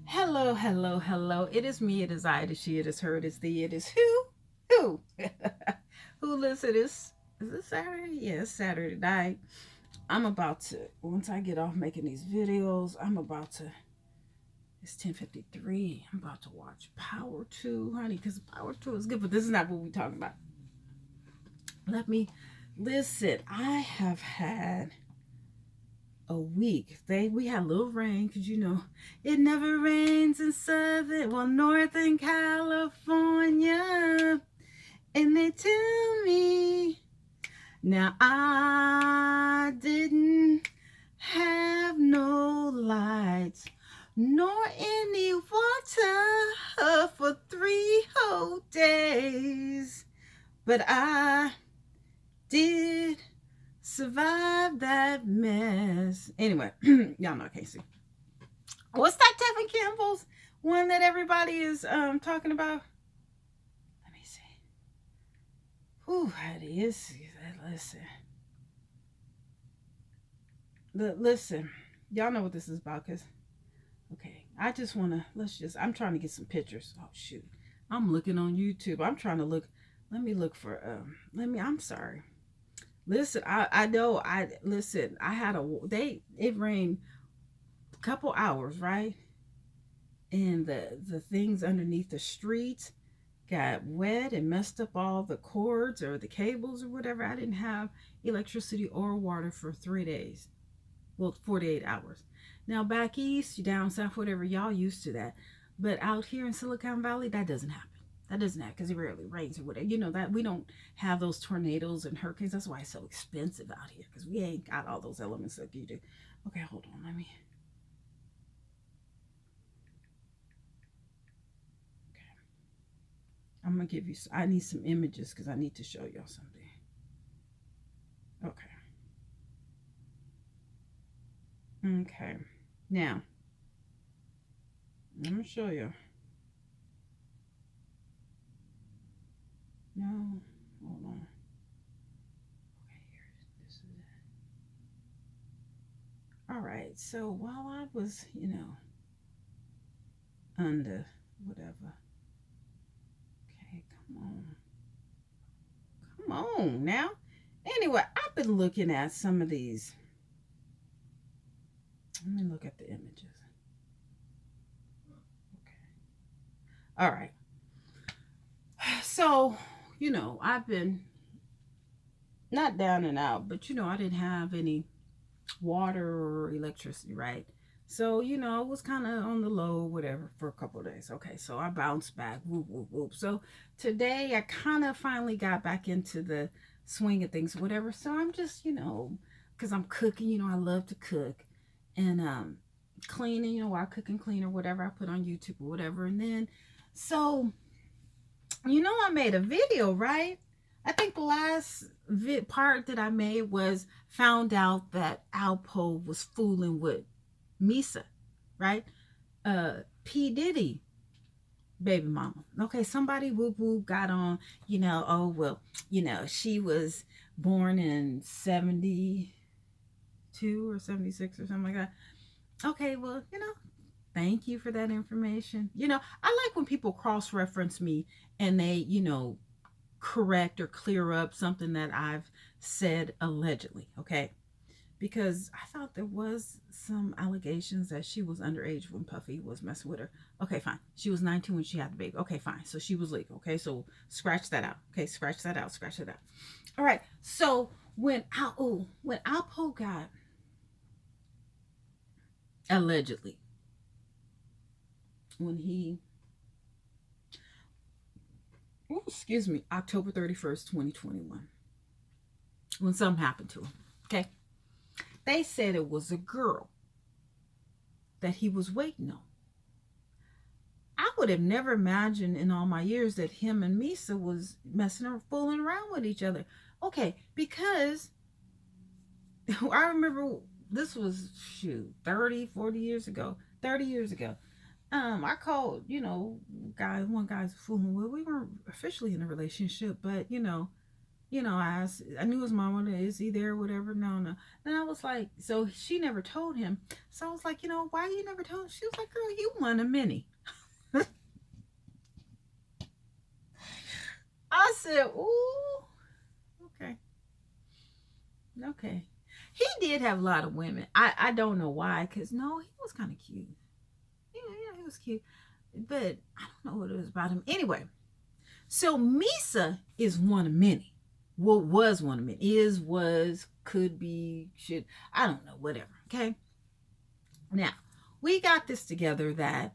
Hello, hello, hello. It is me, it is I, it is she, it is her, it is thee, it is who? Who? Who listen is it Saturday? Yeah, it's Saturday night. I'm about to once I get off making these videos, it's 10:53. I'm about to watch Power 2, honey, because Power 2 is good, but this is not what we're talking about. Let me listen. I have had a week. We had a little rain because it never rains in Northern California. And they tell me now I didn't have no lights nor any water for 3 whole days, but I did survive that mess. Anyway, y'all know I can't see. What's that Tevin Campbell's one that everybody is talking about? Let me see. Who it is? Listen. Y'all know what this is about, cause okay, I just wanna I'm trying to get some pictures. Oh shoot. I'm looking on YouTube. I'm trying to look. Let me look for I'm sorry. Listen, I know I listen. I had it rained a couple hours, right? And the things underneath the streets got wet and messed up all the cords or the cables or whatever. I didn't have electricity or water for 3 days. Well, 48 hours. Now back east, down south, whatever, y'all used to that. But out here in Silicon Valley, that doesn't happen. That doesn't happen because it rarely rains or whatever. You know that we don't have those tornadoes and hurricanes. That's why it's so expensive out here because we ain't got all those elements like you do. Okay, hold on. Let me. Okay, I'm gonna give you. I need some images because I need to show y'all something. Okay. Okay. Now, I'm gonna show you. No, hold on. Okay, here. This is it. All right. So while I was, under whatever. Okay, come on. Come on now. Anyway, I've been looking at some of these. Let me look at the images. Okay. All right. So, I've been not down and out, but I didn't have any water or electricity, right? So, it was kind of on the low, whatever, for a couple of days. Okay, so I bounced back, whoop, whoop, whoop. So today I kind of finally got back into the swing of things, whatever. So I'm just, because I'm cooking, I love to cook. And cleaning, while I cook and clean or whatever I put on YouTube or whatever. And then, so, I made a video, right? I think the last part that I made was found out that Alpo was fooling with Misa, right? P. Diddy baby mama. Okay, somebody whoop whoop got on, oh well, she was born in 72 or 76 or something like that. Okay, well, thank you for that information. I like when people cross reference me and they, correct or clear up something that I've said allegedly. Okay. Because I thought there was some allegations that she was underage when Puffy was messing with her. Okay, fine. She was 19 when she had the baby. Okay, fine. So she was legal. Okay, so scratch that out. Okay, scratch that out. Scratch that out. All right. So when Alpo got allegedly when he excuse me, October 31st, 2021, when something happened to him. Okay. They said it was a girl that he was waiting on. I would have never imagined in all my years that him and Misa was messing or fooling around with each other. Okay, because I remember this was 30, 40 years ago. 30 years ago. I called, one guy's fooling with. We weren't officially in a relationship, but I knew his mama, is he there, whatever? No, no. And I was like, so she never told him. So I was like, why you never told him? She was like, girl, you won a mini. I said, ooh, okay. Okay. He did have a lot of women. I don't know why, because no, he was kind of cute. Yeah, he was cute. But I don't know what it was about him. Anyway, so Misa is one of many. Well, was one of many. Is, was, could be, should. I don't know, whatever. Okay. Now, we got this together that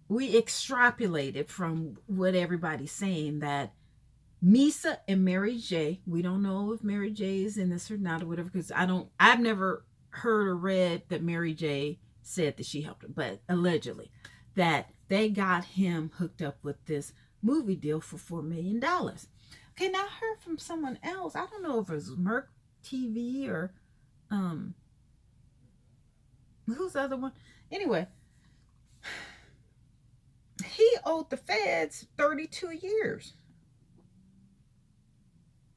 we extrapolated from what everybody's saying, that Misa and Mary J. We don't know if Mary J is in this or not or whatever, because I've never heard or read that Mary J said that she helped him, but allegedly that they got him hooked up with this movie deal for $4 million. Okay, now I heard from someone else. I don't know if it was Merc TV or who's the other one? Anyway, he owed the feds 32 years.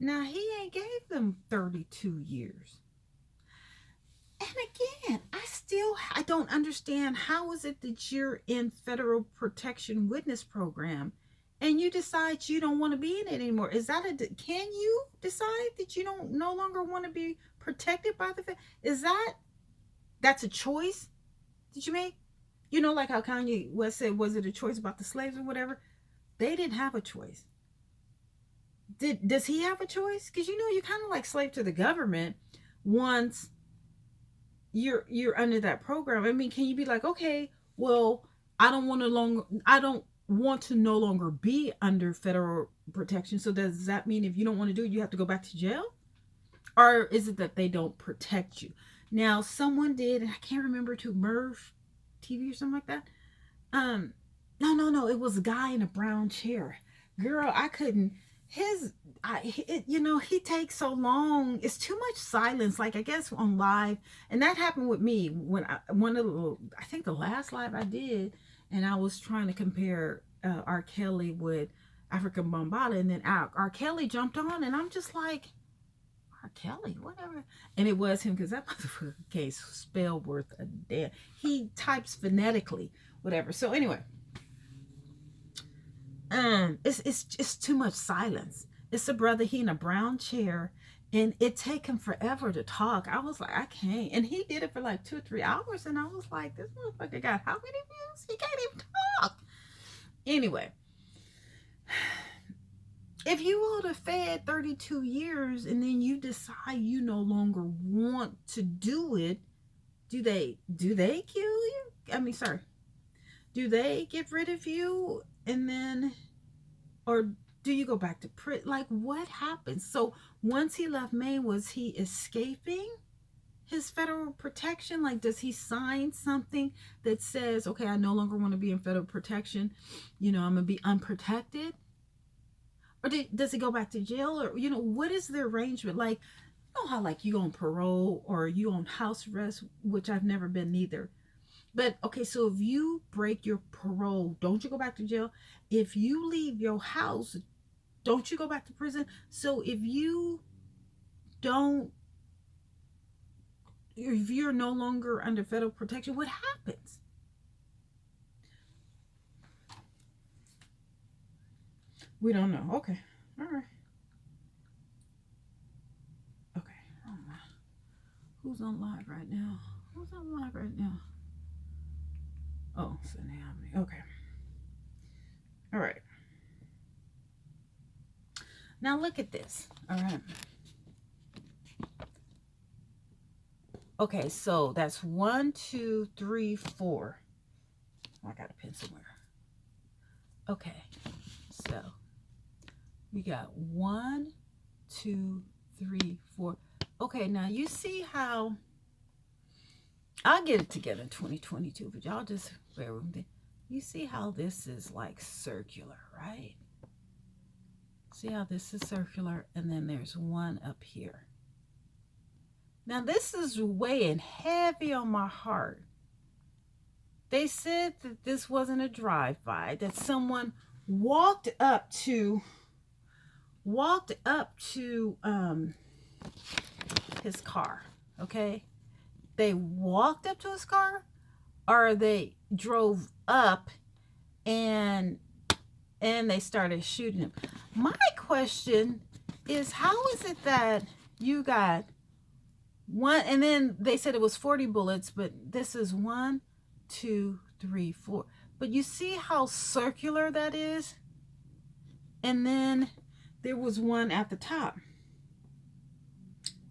Now, he ain't gave them 32 years. And again, I don't understand, how is it that you're in federal protection witness program and you decide you don't want to be in it anymore? Can you decide that you don't no longer want to be protected by the feds? That's a choice that you make? Like how Kanye West said, was it a choice about the slaves or whatever? They didn't have a choice. Does he have a choice? Because you're kind of like slave to the government once you're under that program. I mean, can you be like, okay, well, I don't want to no longer be under federal protection. So does that mean if you don't want to do it, you have to go back to jail? Or is it that they don't protect you? Now, someone did, and I can't remember, to Merv TV or something like that. No, it was a guy in a brown chair. Girl, I couldn't. He takes so long. It's too much silence. Like, I guess on live, and that happened with me when I think the last live I did, and I was trying to compare R. Kelly with African Bambaataa, and then R. Kelly jumped on, and I'm just like, R. Kelly, whatever. And it was him, because that motherfucker can't spell worth a damn. He types phonetically, whatever. So anyway. It's just too much silence. It's a brother, he in a brown chair, and it take him forever to talk. I was like, I can't. And he did it for like 2 or 3 hours, and I was like, this motherfucker got how many views? He can't even talk. Anyway, if you owe the Fed 32 years and then you decide you no longer want to do it, do they kill you? I mean, sorry. Do they get rid of you? And then, or do you go back to prison? Like, what happens? So once he left Maine, was he escaping his federal protection? Like, does he sign something that says, okay, I no longer want to be in federal protection, I'm gonna be unprotected? Or does he go back to jail? Or what is the arrangement? Like, how like you on parole or you on house arrest, which I've never been neither. But, okay, so if you break your parole, don't you go back to jail? If you leave your house, don't you go back to prison? So if you're no longer under federal protection, what happens? We don't know. Okay. All right. Okay. Who's on live right now? Oh, so Naomi. Okay. All right. Now look at this. All right. Okay, so that's 1, 2, 3, 4. I got a pen somewhere. Okay, so we got 1, 2, 3, 4. Okay, now you see how I'll get it together in 2022, but y'all just bear with me. You see how this is like circular, right? See how this is circular, and then there's one up here. Now this is weighing heavy on my heart. They said that this wasn't a drive-by, that someone walked up to walked up to his car. Okay, they walked up to his car, or they drove up and they started shooting him. My question is, how is it that you got one, and then they said it was 40 bullets, but this is 1, 2, 3, 4. But you see how circular that is? And then there was one at the top.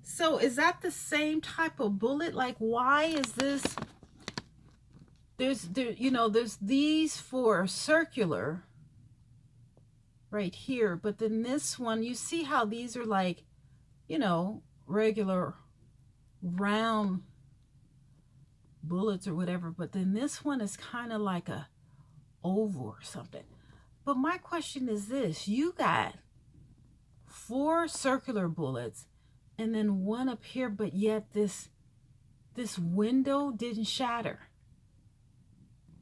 So is that the same type of bullet? Like, why is this? There's these 4 circular right here, but then this one, you see how these are like, regular round bullets or whatever, but then this one is kind of like a oval or something. But my question is this: you got 4 circular bullets and then one up here, but yet this window didn't shatter.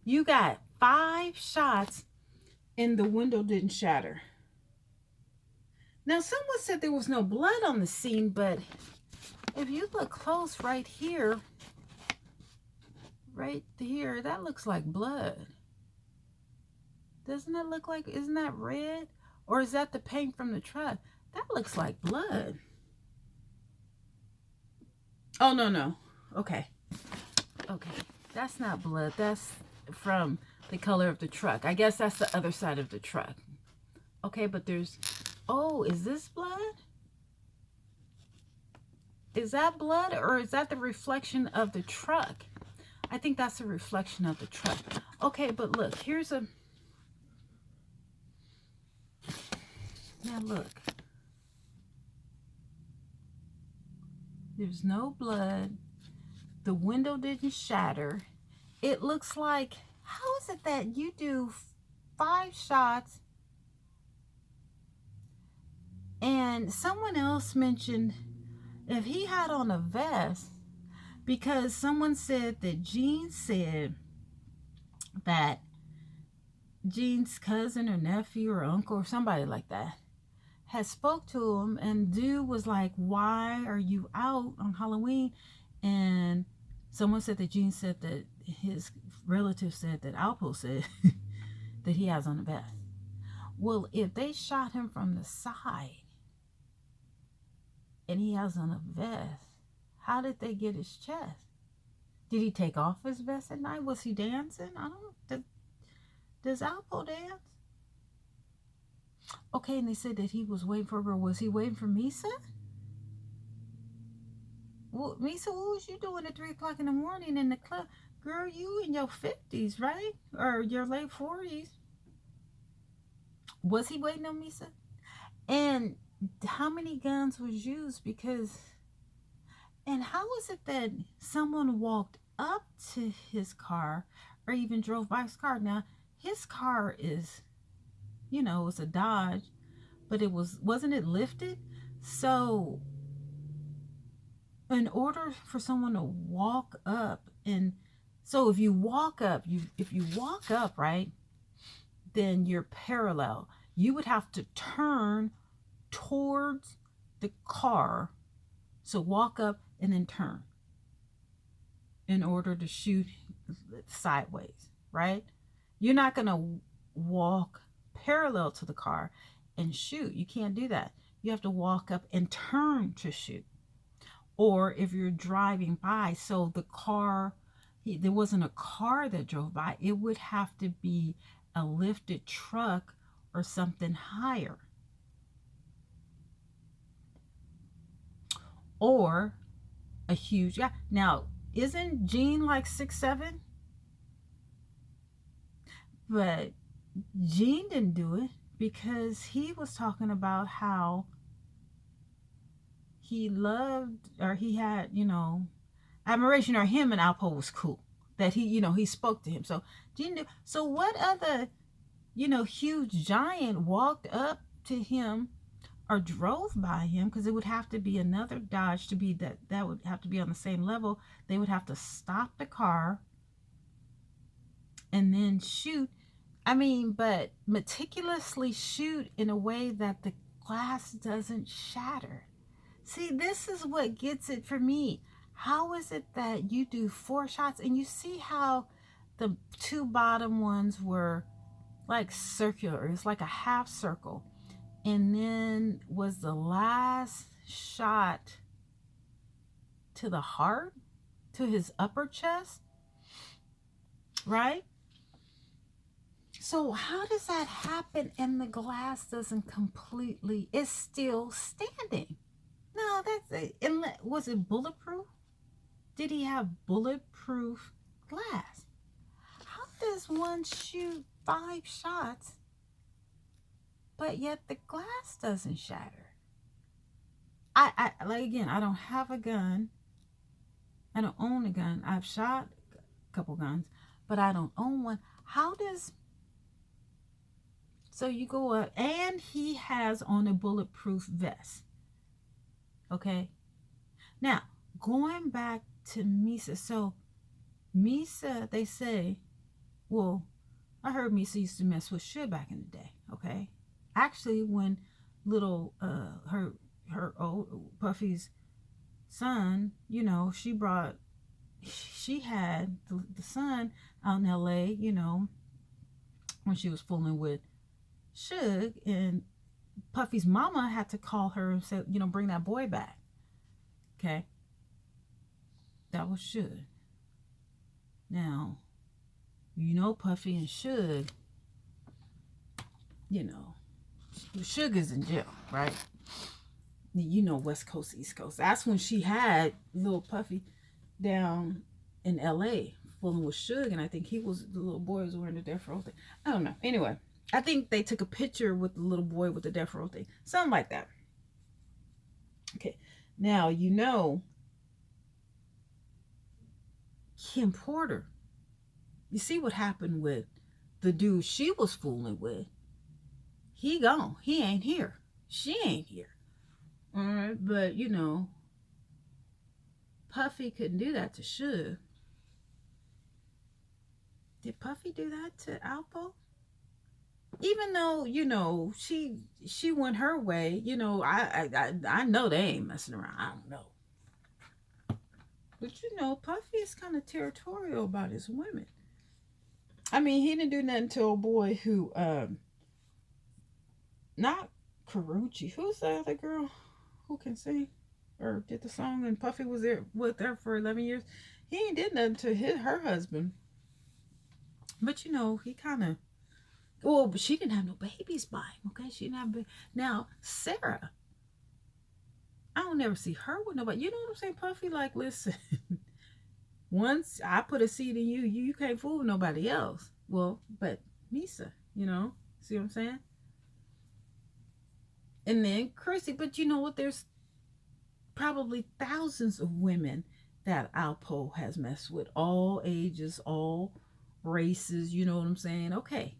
You got 5 shots and the window didn't shatter. Now, someone said there was no blood on the scene, but if you look close right here, that looks like blood. Doesn't that look like, isn't that red? Or is that the paint from the truck? That looks like blood. Oh, no. Okay. That's not blood. That's from the color of the truck. I guess that's the other side of the truck. Okay, but there's, oh, is this blood? Is that blood, or is that the reflection of the truck? I think that's a reflection of the truck. Okay, but look, here's a, now look. There's no blood. The window didn't shatter. It looks like, how is it that you do 5 shots? And someone else mentioned if he had on a vest, because someone said that Gene said that Gene's cousin or nephew or uncle or somebody like that had spoke to him, and dude was like, why are you out on Halloween? And someone said that Gene said that his relative said that Alpo said that he has on a vest. Well, if they shot him from the side and he has on a vest, how did they get his chest? Did he take off his vest at night? Was he dancing? I don't know. Does Alpo dance? Okay, and they said that he was waiting for a girl. Was he waiting for Misa? Well, Misa, what was you doing at 3 o'clock in the morning in the club? Girl, you in your 50s, right? Or your late 40s. Was he waiting on Misa? And how many guns was used? Because, and how is it that someone walked up to his car or even drove by his car? Now, his car is, it's a Dodge, but wasn't it lifted? So in order for someone to walk up, and so if you walk up, right, then you're parallel. You would have to turn towards the car. So walk up and then turn in order to shoot sideways, right? You're not going to walk parallel to the car and shoot. You can't do that. You have to walk up and turn to shoot. Or if you're driving by, so the car, there wasn't a car that drove by, it would have to be a lifted truck or something higher. Or a huge guy. Now, isn't Gene like 6'7"? But Gene didn't do it because he was talking about how he loved, or he had, admiration, or him and Alpo was cool. That he spoke to him. So Gene knew. So what other, huge giant walked up to him or drove by him? Because it would have to be another Dodge to be that would have to be on the same level. They would have to stop the car and then shoot. But meticulously shoot in a way that the glass doesn't shatter. See, this is what gets it for me. How is it that you do 4 shots and you see how the 2 bottom ones were like circular? It's like a half circle. And then was the last shot to the heart, to his upper chest, right? So how does that happen and the glass doesn't completely, it's still standing? No, that's it. Was it bulletproof? Did he have bulletproof glass? How does one shoot 5 shots, but yet the glass doesn't shatter? I like, again, I don't have a gun. I don't own a gun. I've shot a couple guns, but I don't own one. How does, so you go up, and he has on a bulletproof vest. Okay. Now, going back to Misa. So, Misa, they say, well, I heard Misa used to mess with Suge back in the day. Okay. Actually, when little, her old Puffy's son, you know, she had the son out in LA, you know, when she was fooling with Suge, and Puffy's mama had to call her and say, you know, bring that boy back. Okay. That was Suge. Now, you know, Puffy and Suge, you know, Suge is in jail, right? You know, West Coast, East Coast. That's when she had little Puffy down in LA fooling with Suge, and I think the little boy was wearing the death row thing. I don't know. Anyway, I think they took a picture with the little boy with the death row thing. Something like that. Okay. Now, you know, Kim Porter. You see what happened with the dude she was fooling with. He gone. He ain't here. She ain't here. All right. But, you know, Puffy couldn't do that to Suge. Did Puffy do that to Alpo? Even though, you know, she went her way, you know, I know they ain't messing around. I don't know. But, you know, Puffy is kind of territorial about his women. I mean, he didn't do nothing to a boy who, not Karuchi. Who's the other girl who can sing or did the song and Puffy was there with her for 11 years? He ain't did nothing to her husband. But, you know, he kind of, well, but she didn't have no babies by him, okay? She didn't have Now, Sarah, I don't never see her with nobody. You know what I'm saying? Puffy, like, listen, once I put a seed in you, you can't fool nobody else. Well, but Misa, you know, see what I'm saying? And then Chrissy, but you know what? There's probably thousands of women that Alpo has messed with, all ages, all races, you know what I'm saying? Okay.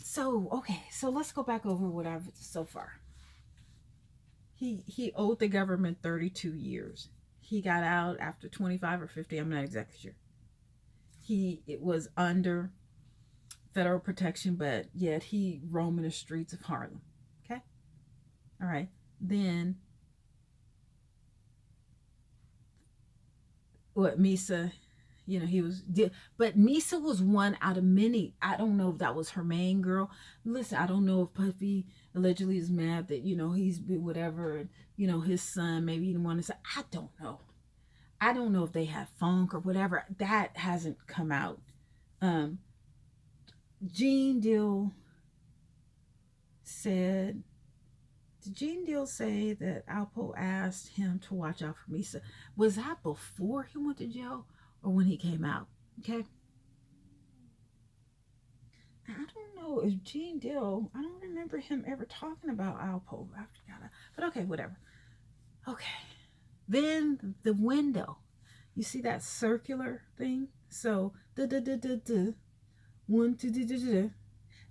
So let's go back over what I've so far. He owed the government 32 years. He got out after 25 or 50, I'm not exactly sure. It was under federal protection, but yet he roaming the streets of Harlem. Okay? All right. Then what Misa, you know, but Misa was one out of many. I don't know if that was her main girl. Listen, I don't know if Puffy allegedly is mad that, you know, he's been whatever, and, you know, his son, maybe he didn't want to say, I don't know. I don't know if they had funk or whatever. That hasn't come out. Gene Deal said, did Gene Deal say that Alpo asked him to watch out for Misa? Was that before he went to jail or when he came out? Okay. I don't know if Gene Deal, I don't remember him ever talking about Alpo after he got out. But okay, whatever. Okay. Then the window. You see that circular thing? So, one, two, and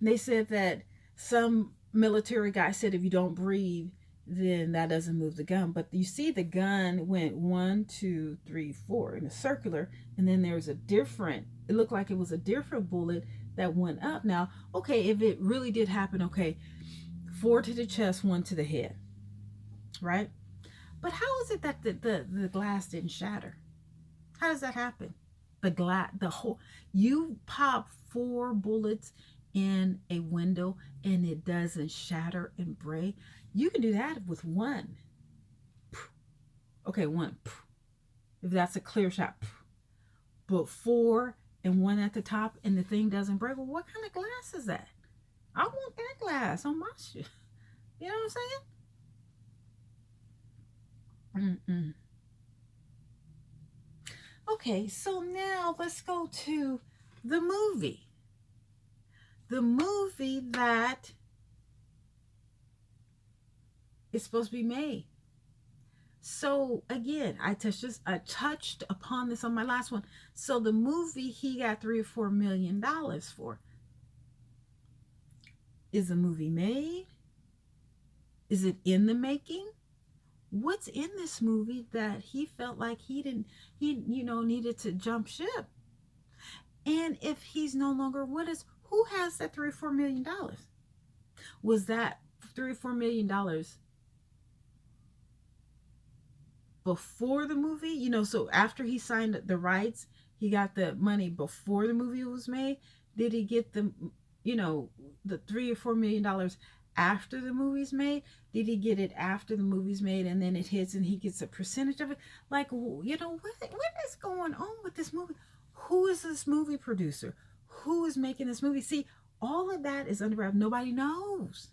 they said that some military guy said if you don't breathe, then that doesn't move the gun. But you see the gun went 1, 2, 3, 4 in a circular, and then there's a different, it looked like it was a different bullet that went up. Now, okay, if it really did happen, okay, 4 to the chest, 1 to the head, right? But how is it that the glass didn't shatter? How does that happen? The whole, you pop 4 bullets in a window and it doesn't shatter and break. You can do that with 1. Okay, 1. If that's a clear shot. But 4 and 1 at the top and the thing doesn't break. Well, what kind of glass is that? I want that glass on my shit. You know what I'm saying? Mm-mm. Okay, so now let's go to the movie. The movie that is supposed to be made. So again, I touched upon this on my last one. So the movie he got $3 or $4 million for. Is the movie made? Is it in the making? What's in this movie that he felt like he needed to jump ship? And if he's no longer with us, who has that $3 or $4 million? Was that $3 or $4 million before the movie? So after he signed the rights, he got the money before the movie was made. Did he get the $3 or $4 million after the movie's made? Did he get it after the movie's made and then it hits and he gets a percentage of it? Like, what is going on with this movie? Who is this movie producer? Who is making this movie? See, all of that is under wraps. Nobody knows.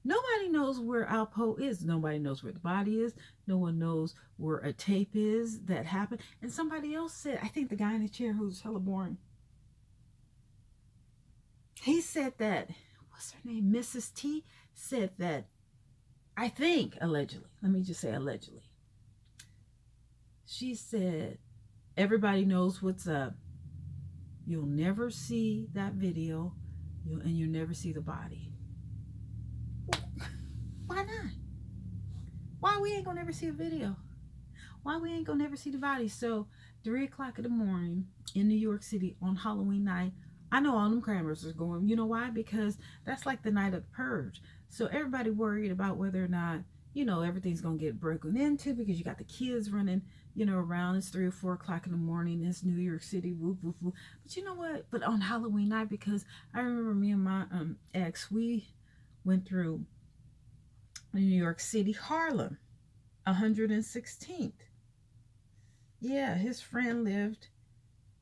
Nobody knows where Alpo is. Nobody knows where the body is. No one knows where a tape is that happened. And somebody else said, I think the guy in the chair who's hella boring, he said that, what's her name? Mrs. T said that, I think, allegedly, let me just say allegedly, she said, everybody knows what's up. You'll never see that video, and you'll never see the body. Why not? Why we ain't gonna never see a video? Why we ain't gonna never see the body? So 3 o'clock in the morning in New York City on Halloween night, I know all them crammers are going. You know why? Because that's like the night of the purge. So everybody worried about whether or not, everything's going to get broken into, because you got the kids running, around. It's 3 or 4 o'clock in the morning. It's New York City. Whoop, whoop, whoop. But you know what? But on Halloween night, because I remember me and my ex, we went through New York City, Harlem, 116th. Yeah, his friend lived,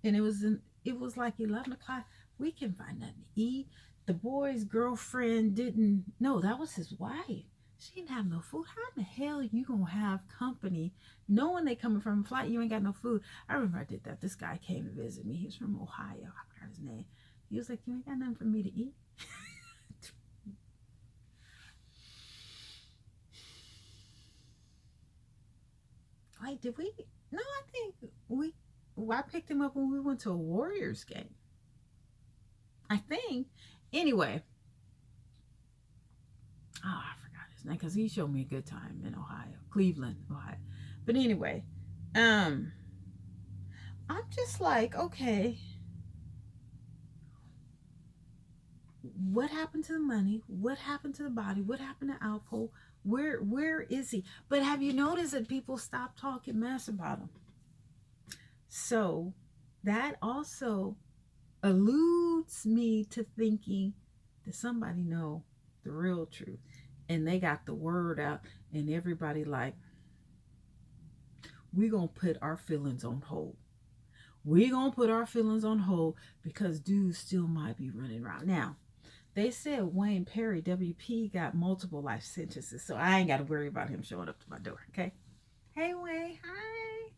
and it was like 11 o'clock. We can find nothing to eat. The boy's girlfriend didn't. No, that was his wife. She didn't have no food. How in the hell you gonna have company knowing they coming from a flight? You ain't got no food. I remember I did that. This guy came to visit me. He was from Ohio. I forgot his name. He was like, you ain't got nothing for me to eat. Like, did we? No, I think I picked him up when we went to a Warriors game. I think. Anyway. Oh, I forgot his name because he showed me a good time in Ohio. Cleveland, Ohio. But anyway, I'm just like, okay, what happened to the money? What happened to the body? What happened to Alpo? Where is he? But have you noticed that people stop talking mess about him? So that also alludes me to thinking that somebody know the real truth, and they got the word out, and everybody like, we're gonna put our feelings on hold. We're gonna put our feelings on hold because dudes still might be running around. Now, they said Wayne Perry, WP, got multiple life sentences, so I ain't got to worry about him showing up to my door. Okay. Hey Wayne, hi.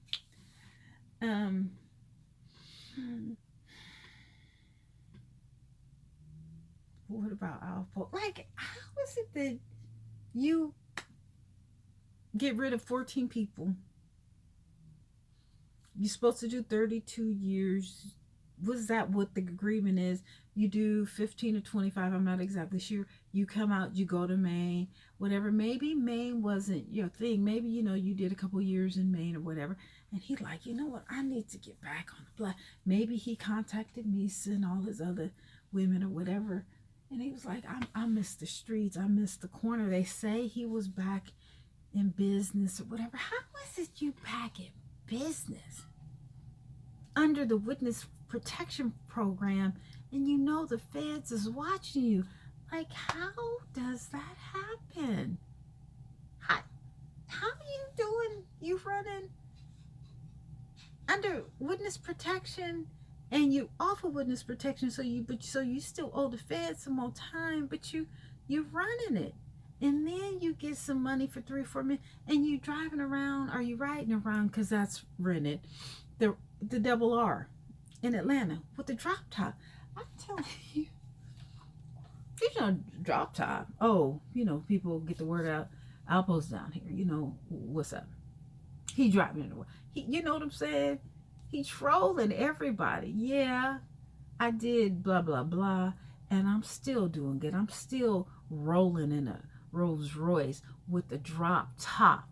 What about Alpo? Like, how is it that you get rid of 14 people? You're supposed to do 32 years. was that what the agreement is? You do 15 to 25, I'm not exactly sure. You come out, you go to Maine, whatever. Maybe Maine wasn't your thing. Maybe, you did a couple years in Maine or whatever. And he like, you know what? I need to get back on the block. Maybe he contacted Misa and all his other women or whatever. And he was like, I miss the streets. I miss the corner. They say he was back in business or whatever. How is it you back in business? Under the witness protection program, and the feds is watching you. Like, how does that happen? How are you doing? You running under witness protection, and you off of witness protection, so you still owe the feds some more time, but you're running it. And then you get some money for 3 or 4 minutes, and you driving around, or you riding around, because that's rented, the double R in Atlanta with the drop top. I'm telling you, drop top. Oh, people get the word out. Alpo's down here. What's up? He driving in the world. You know what I'm saying? He trolling everybody. Yeah, I did blah, blah, blah, and I'm still doing good. I'm still rolling in a Rolls Royce with the drop top.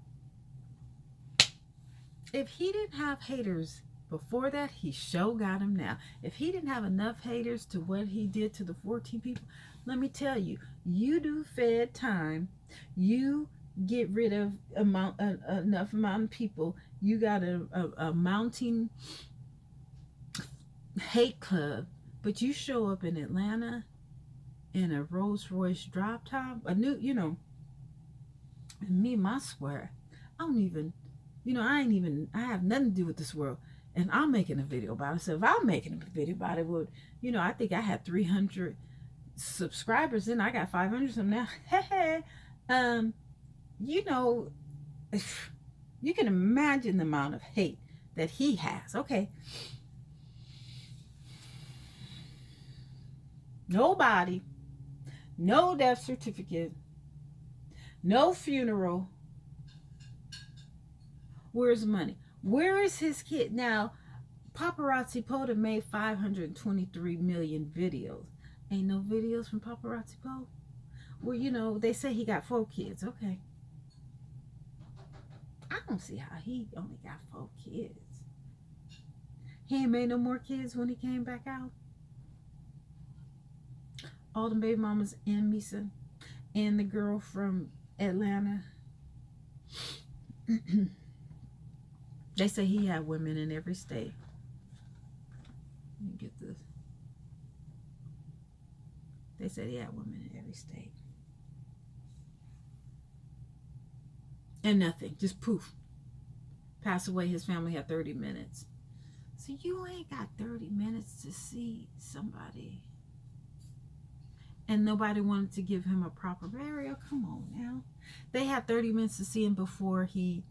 If he didn't have haters before that, he sure got him now. If he didn't have enough haters to what he did to the 14 people, let me tell you, you do Fed time, you get rid of enough amount of people, you got a mounting hate club, but you show up in Atlanta in a Rolls Royce drop top, a new, and me, my swear, I don't even, I have nothing to do with this world. And I'm making a video about it. So if I'm making a video about it, I think I had 300 subscribers, and I got 500 some now. Hey, you can imagine the amount of hate that he has. Okay. Nobody, no death certificate, no funeral. Where's the money? Where is his kid? Now, Paparazzi Poe made 523 million videos. Ain't no videos from Paparazzi Poe? Well, they say he got 4 kids. Okay. I don't see how he only got 4 kids. He ain't made no more kids when he came back out. All the baby mamas and Misa and the girl from Atlanta. They say he had women in every state. Let me get this. They said he had women in every state. And nothing. Just poof. Passed away. His family had 30 minutes. So you ain't got 30 minutes to see somebody. And nobody wanted to give him a proper burial. Come on now. They had 30 minutes to see him before he...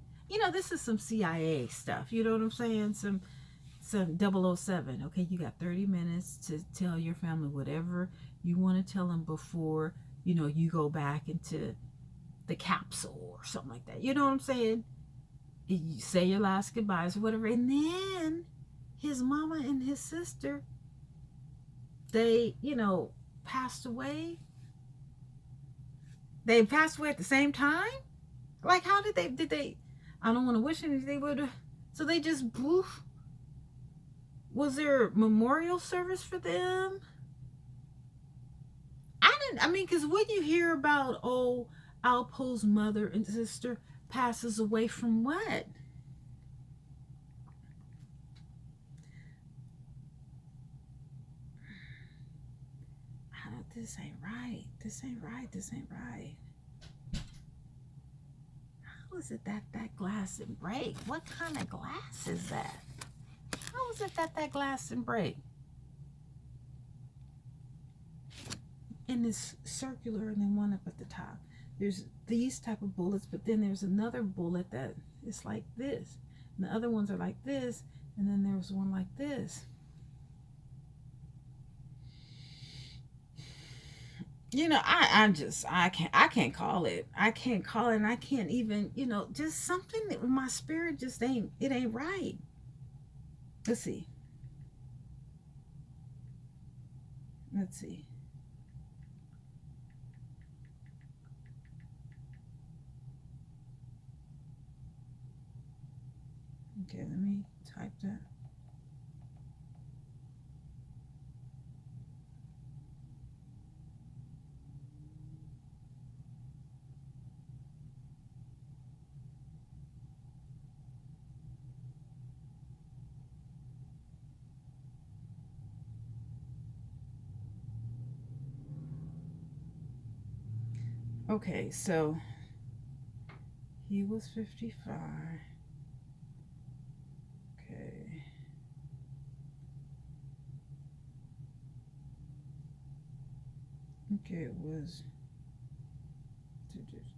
this is some CIA stuff. You know what I'm saying? Some 007. Okay, you got 30 minutes to tell your family whatever you want to tell them before, you go back into the capsule or something like that. You know what I'm saying? You say your last goodbyes or whatever. And then his mama and his sister, they, passed away. They passed away at the same time? Like, how did they... I don't want to wish anything, they would have... So they just poof. Was there a memorial service for them? Because when you hear about, Alpo's mother and sister passes away from what? This ain't right. This ain't right. This ain't right. How is it that glass didn't break? What kind of glass is that? How is it that glass didn't break? And it's circular, and then one up at the top. There's these type of bullets, but then there's another bullet that is like this. And the other ones are like this, and then there's one like this. I can't call it. I can't call it, and I can't even, just something that my spirit just ain't right. Let's see. Let's see. Okay, let me type that. Okay, so he was 55. Okay. Okay, it was.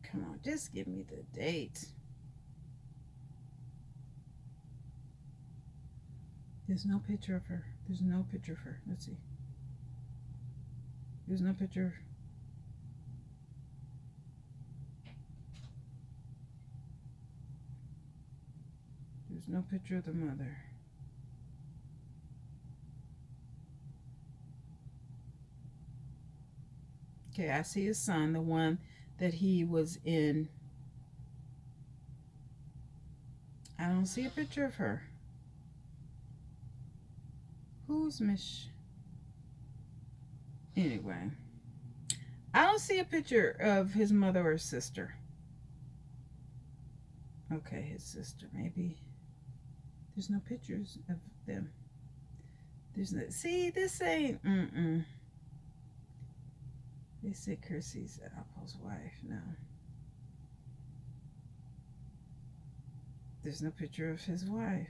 Come on, just give me the date. There's no picture of her. There's no picture of her. Let's see. There's no picture. There's no picture of the mother. Okay, I see his son, the one that he was in. I don't see a picture of her. Who's Miss? Anyway, I don't see a picture of his mother or sister. Okay, his sister, maybe. There's no pictures of them. There's no. See, this ain't. They said Kirsty's Alpo's wife. No. There's no picture of his wife.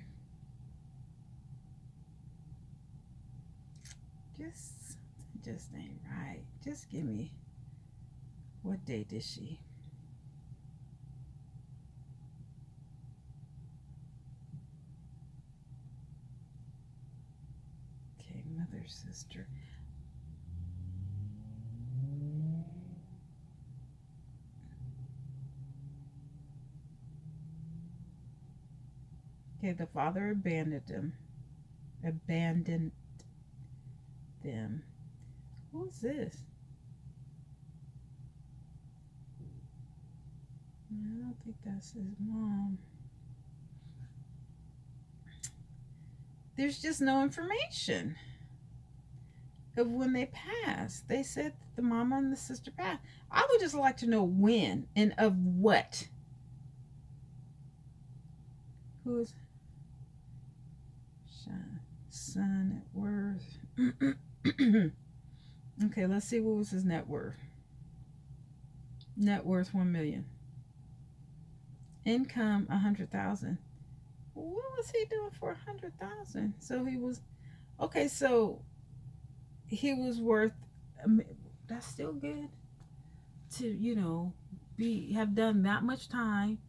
Just ain't right. Just give me. What date is she? Okay, mother, sister. Okay, the father abandoned them. Who's this? I don't think that's his mom. There's just no information of when they passed. They said the mama and the sister passed. I would just like to know when and of what. Who is son net worth? Okay, let's see, what was his net worth? Net worth $1 million. Income $100,000. What was he doing for $100,000? So he was okay. So he was worth. That's still good to have done that much time,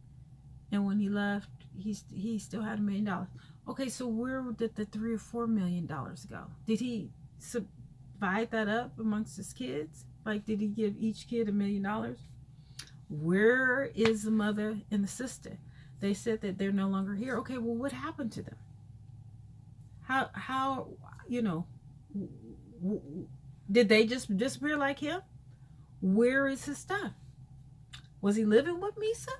and when he left, he still had $1 million. Okay, so where did the $3 or $4 million go? Did he divide that up amongst his kids? Like, did he give each kid $1 million? Where is the mother and the sister? They said that they're no longer here. Okay, well, what happened to them? How did they just disappear like him? Where is his stuff? Was he living with Misa?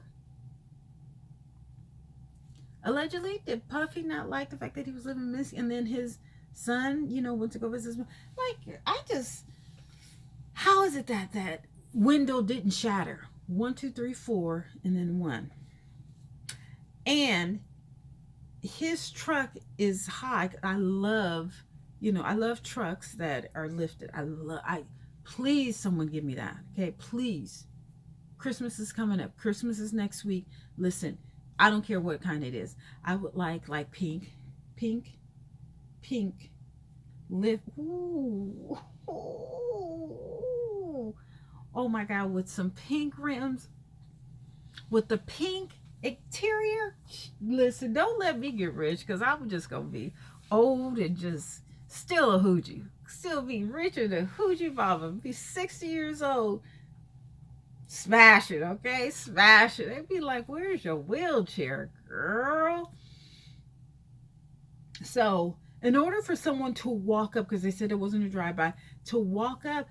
Allegedly, did Puffy not like the fact that he was living with Misa, and then his son, went to go visit his mom? Like, how is it that window didn't shatter? 1, 2, 3, 4, and then 1. And his truck is high. I love trucks that are lifted. Please, someone give me that. Okay, please. Christmas is coming up. Christmas is next week. Listen, I don't care what kind it is. I would like pink, lift. Ooh. Oh my God, with some pink rims, with the pink exterior. Listen, don't let me get rich, because I'm just gonna be old and just still a hoochie. Still be richer than Hoochie Mama. Be 60 years old. Smash it, okay? Smash it. They'd be like, where's your wheelchair, girl? So In order for someone to walk up, because they said it wasn't a drive-by, to walk up,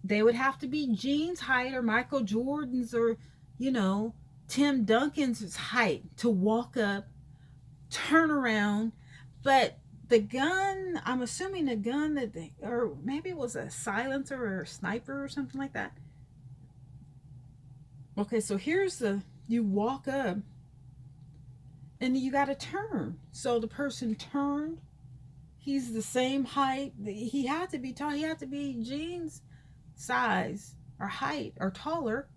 they would have to be Gene's height or Michael Jordan's or, you know, Tim Duncan's height to walk up, turn around. But the gun, I'm assuming the gun that they, or maybe it was a silencer or a sniper or something like that. Okay, so here's you walk up and you got to turn. So the person turned. He's the same height. He had to be tall. He had to be Gene's size or height or taller.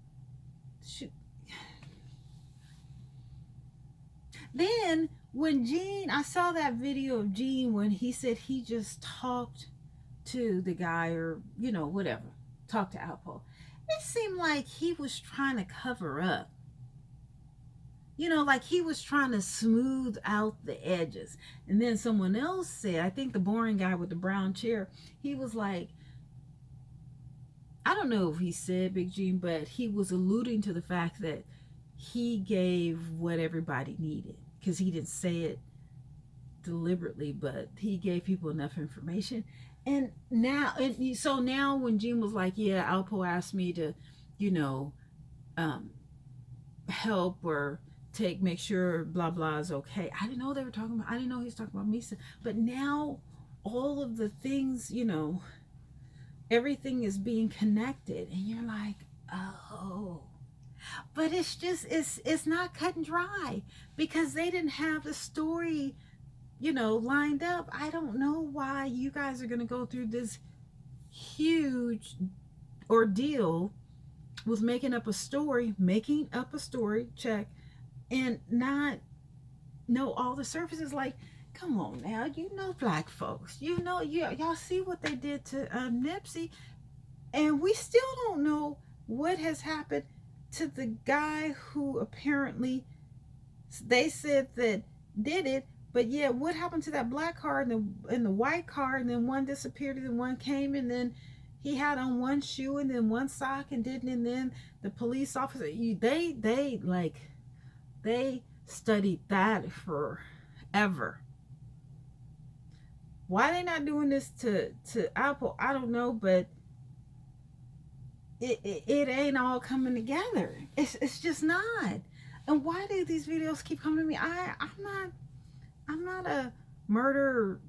Then when Gene, I saw that video of Gene when he said he just talked to the guy, or, you know, whatever, talked to Alpo. It seemed like he was trying to cover up. You know, like he was trying to smooth out the edges. And then someone else said, I think the boring guy with the brown chair, he was like, I don't know if he said Big Gene, but he was alluding to the fact that he gave what everybody needed, because he didn't say it deliberately, but he gave people enough information. And now, so now when Gene was like, yeah, Alpo asked me to, you know, help or make sure blah blah is okay. I didn't know they were talking about, I didn't know he was talking about me. But now all of the things, you know, everything is being connected, and you're like, oh. But it's just, it's not cut and dry, because they didn't have the story, you know, lined up. I don't know why you guys are going to go through this huge ordeal with making up a story, check, and not know all the surfaces. Like, come on now, you know, black folks, you know, y'all see what they did to Nipsey, and we still don't know what has happened to the guy who apparently they said that did it. But yeah, what happened to that black car and the white car, and then one disappeared and then one came, and then he had on one shoe and then one sock and didn't, and then the police officer, they studied that forever. Why they not doing this to Apple, I don't know, but it ain't all coming together. It's just not. And why do these videos keep coming to me? I'm not a murder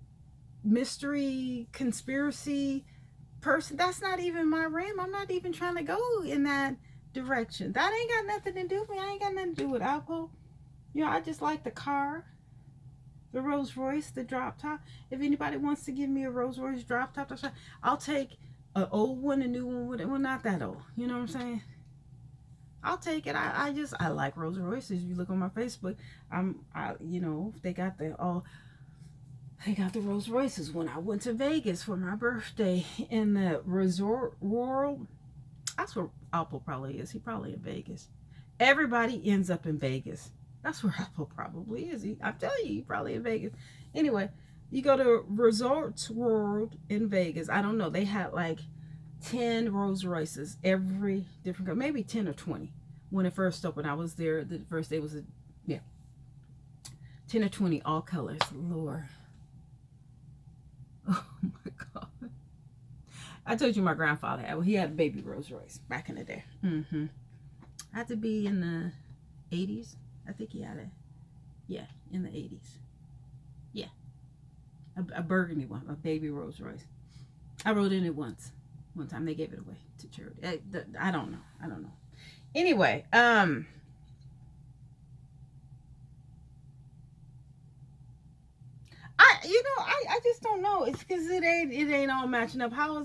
mystery conspiracy person. That's not even my realm. I'm not even trying to go in that direction. That ain't got nothing to do with me. I ain't got nothing to do with Alpo. You know, I just like the car, the Rolls Royce, the drop top. If anybody wants to give me a Rolls Royce drop top, I'll take an old one, a new one, well, not that old. You know what I'm saying? I'll take it. I like Rolls Royces. You look on my Facebook, you know, they got the Rolls Royces. When I went to Vegas for my birthday in the resort world, that's where Alpo probably is. He probably in Vegas. Everybody ends up in Vegas. That's where Alpo probably is. I'm telling you, he probably in Vegas. Anyway, you go to Resorts World in Vegas. I don't know. They had like 10 Rolls Royces, every different color, maybe 10 or 20 when it first opened. I was there the first day. 10 or 20, all colors. Lord, oh my God! I told you my grandfather he had a baby Rolls Royce back in the day. Had to be in the 80s. I think he had in the 80s. Yeah, a burgundy one, a baby Rolls Royce. I rode in it once. One time they gave it away to charity. I don't know. Anyway, I just don't know. It's because it ain't all matching up. How